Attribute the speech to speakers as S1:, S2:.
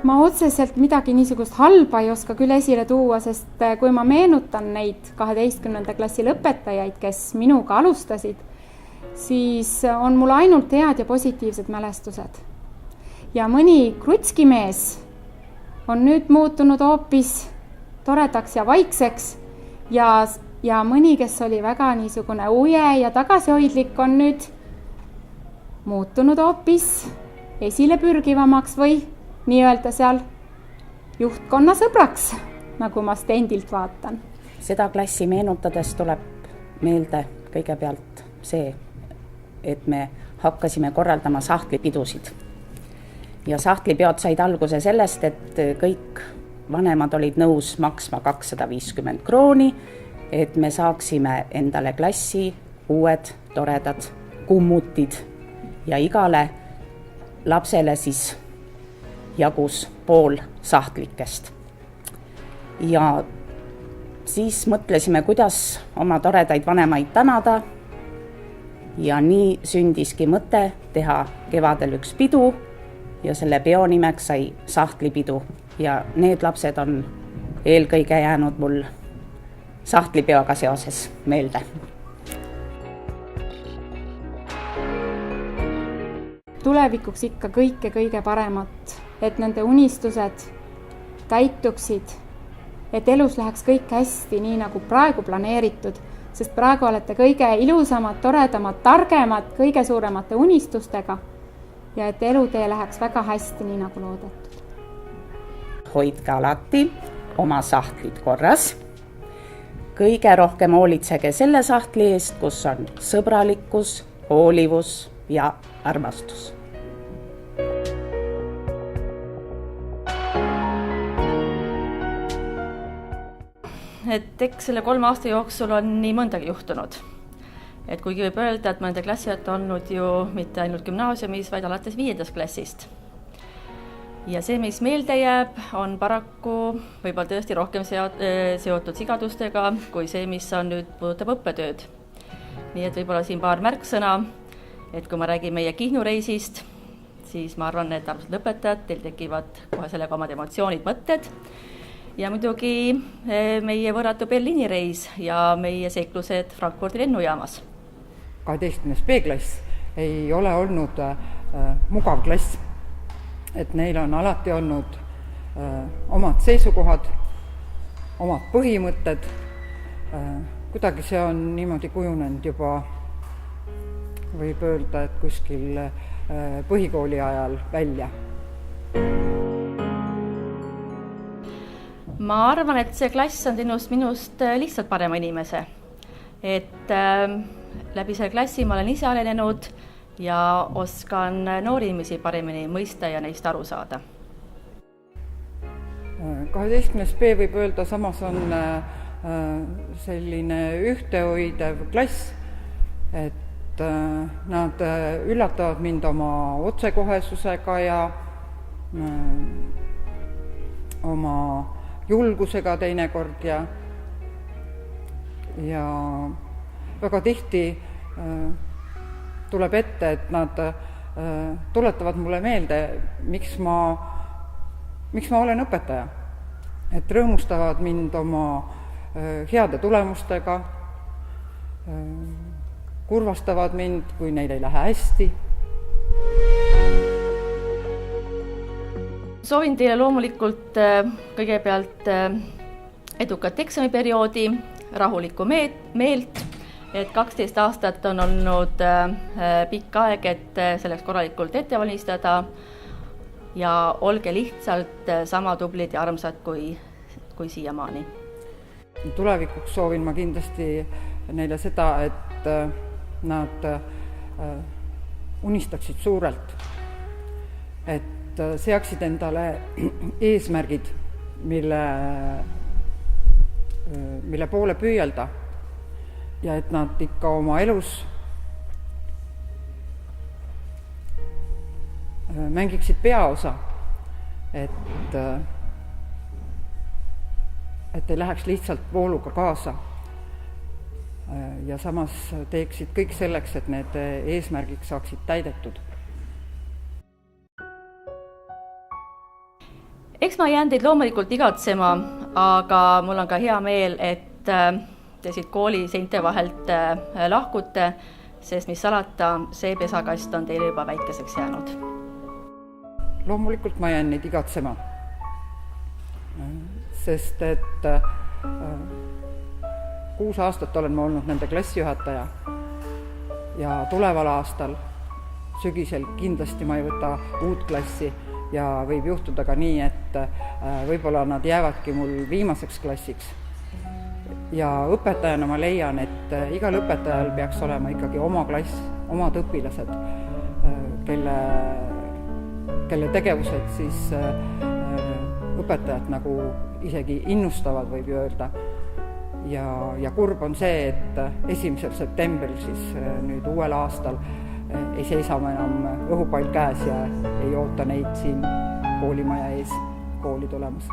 S1: Ma otseselt midagi niisugust halba ei oska küll esile tuua, sest kui ma meenutan neid 12. klassi lõpetajaid, kes minuga alustasid, siis on mul ainult head ja positiivsed mälestused. Ja mõni krutskimees on nüüd muutunud hoopis toredaks ja vaikseks ja mõni, kes oli väga niisugune uje ja tagasihoidlik, on nüüd muutunud hoopis esile pürgivamaks või nii-öelda seal juhtkonna sõbraks, nagu ma stendilt vaatan.
S2: Seda klassi meenutades tuleb meelde kõigepealt see, et me hakkasime korraldama sahtlipidusid. Ja sahtlipeod said alguse sellest, et kõik vanemad olid nõus maksma 250 krooni, et me saaksime endale klassi uued toredad kummutid ja igale lapsele siis jagus pool sahtlikest. Ja siis mõtlesime, kuidas oma toredaid vanemaid tänada ja nii sündiski mõte teha kevadel üks pidu ja selle peo nimeks sai sahtlipidu ja need lapsed on eelkõige jäänud mul sahtlipeoga seoses meelde.
S1: Tulevikuks ikka kõige paremat, et nende unistused täituksid, et elus läheks kõik hästi, nii nagu praegu planeeritud, sest praegu olete kõige ilusamad, toredamad, targemad, kõige suuremate unistustega ja et elutee läheks väga hästi, nii nagu loodetud.
S2: Hoidke alati oma sahtlid korras. Kõige rohkem hoolitsege selle sahtli eest, kus on sõbralikkus, hoolivus ja armastus.
S3: Et eks selle 3 aasta jooksul on nii mõndagi juhtunud. Et kuigi võib öelda, et mõnda klassiõed on olnud ju mitte ainult gümnaasiumis, vaid alates 5. klassist. Ja see, mis meelde jääb, on paraku võib-olla tõesti rohkem seotud sigadustega kui see, mis on nüüd puudutab õppetööd. Nii et võib-olla siin paar märksõna, et kui ma räägin meie Kihnu reisist, siis ma arvan, et armsad õpetajad, teil tekivad kohe sellega omad emotsioonid, mõtted. Ja muidugi meie võrratu Berliini reis ja meie seiklused Frankfurdi lennujaamas.
S4: 12. B-klass ei ole olnud mugav klass, et neil on alati olnud omad seisukohad, omad põhimõtted. Kuidagi see on niimoodi kujunenud juba, võib öelda, et kuskil põhikooli ajal välja.
S3: Ma arvan, et see klass on minust lihtsalt parema inimese. Et läbi selle klassi ma olen ise arenenud ja oskan noori inimesi paremini mõista ja neist aru saada.
S4: 12. B võib öelda, samas on selline ühtehoidev klass, et nad üllatavad mind oma otsekohesusega ja oma julgusega teinekord ja väga tihti tuleb ette, et nad tuletavad mulle meelde, miks ma olen õpetaja. Et rõõmustavad mind oma heade tulemustega, kurvastavad mind, kui neil ei lähe hästi.
S3: Soovin teile loomulikult kõigepealt edukat eksamiperioodi, rahulikku meelt, et 12 aastat on olnud pikk aeg, et selleks korralikult ette valmistada ja olge lihtsalt sama tublid ja armsad kui siiamaani.
S4: Tulevikuks soovin ma kindlasti neile seda, et nad unistaksid suurelt, et seaksid endale eesmärgid, mille poole püüelda ja et nad ikka oma elus mängiksid peaosa, et ei läheks lihtsalt vooluga kaasa ja samas teeksid kõik selleks, et need eesmärgid saaksid täidetud.
S3: Eks ma jään teid loomulikult igatsema, aga mul on ka hea meel, et te siit kooli seinte vahelt lahkute, sest mis salata, see pesakast on teile juba väikeseks jäänud.
S4: Loomulikult ma jään neid igatsema, sest et 6 aastat olen ma olnud nende klassijuhataja ja tuleval aastal sügisel kindlasti ma ei võta uut klassi ja võib juhtuda ka nii, et võib-olla nad jäävadki mul viimaseks klassiks. Ja õpetajana ma leian, et igal õpetajal peaks olema ikkagi oma klass, omad õpilased, kelle tegevused siis õpetajad nagu isegi innustavad, võib ju öelda. Ja kurb on see, et 1. septembril siis nüüd uuel aastal ei seisa ma enam õhupall käes ja ei oota neid siin koolimaja ees kooli tulemas.